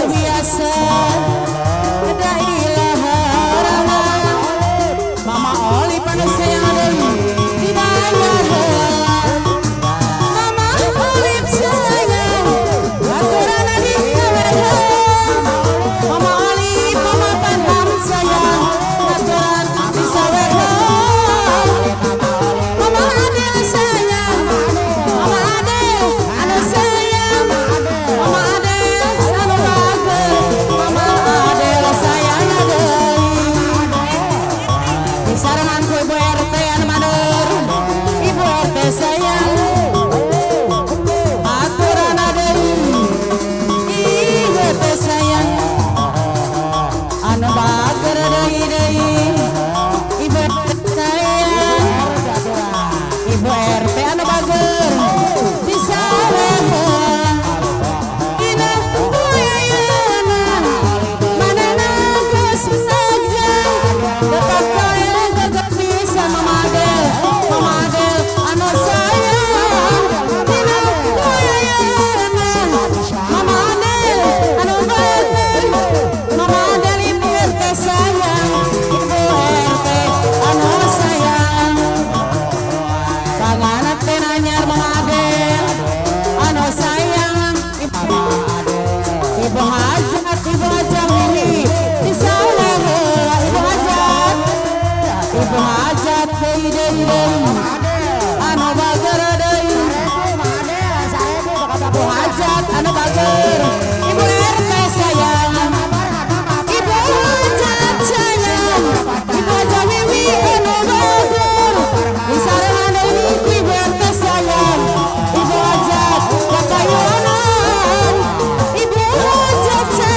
biasa ada ilaha Mama Oli panas sayang ada di dalam Mama Oli sayang aturan di sawehan Mama Oli Mama Panam sayang aturan di sawehan Mama Adel sayang Mama Adel anu sayang Mama Adel anu bager Mama Adel sayang deui disarangan ku Ibu RT anu mader Ibu RT sayang aturan deui Ibu RT sayang anu bager deui Ibu RT sayang Ibu RT anu bager di sawehan ina kuayana manana geus sajang tetap kaya gagap bisa Mama Adel anu sayang ina kuayana Mama Adel anu bager Mama Adel Ibu RT sayang Ibu RT anu sayang panganan teh nanyar Mama Adel anu sayang Ibu hajat ini di sawehan Ibu hajat deui anu bager deui Ibu hajat anu bager Ibu RT sayang Ibu hajat sayang Ibu hajat Wiwi anu bager disarangan deui ku Ibu RT sayang Ibu hajat kakayunan Ibu hajat sayang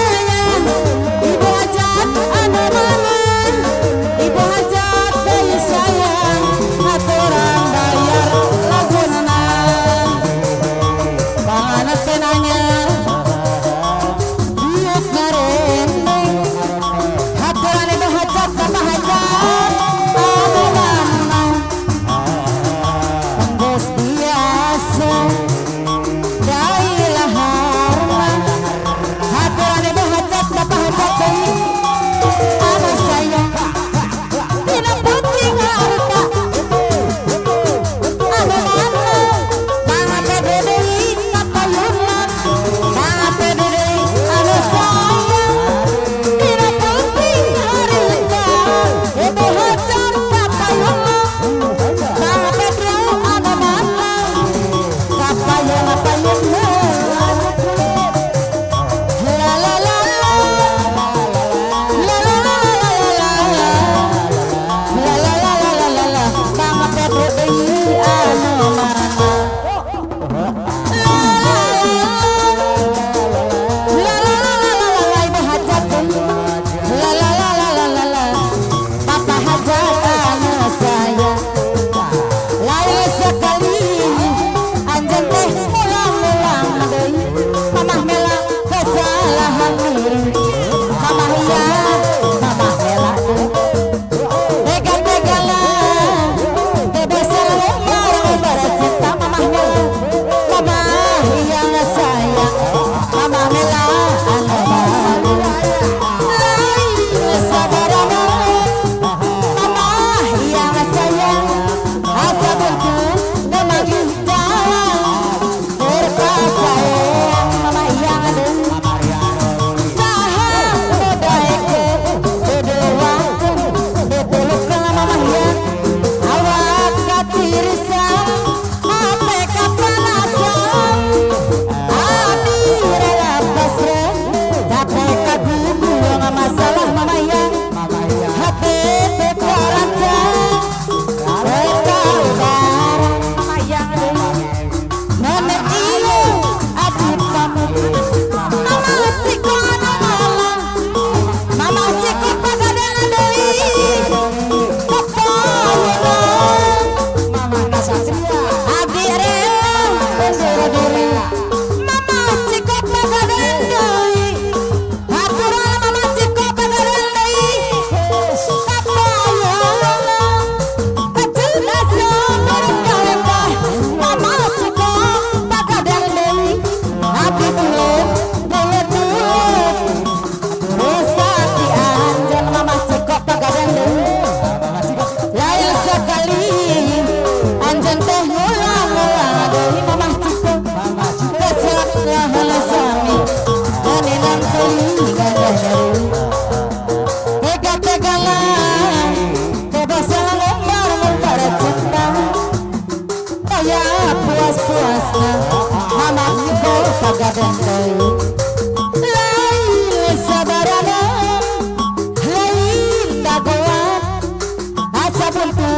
Raden deui lain sabarana lain dagoan asa buntu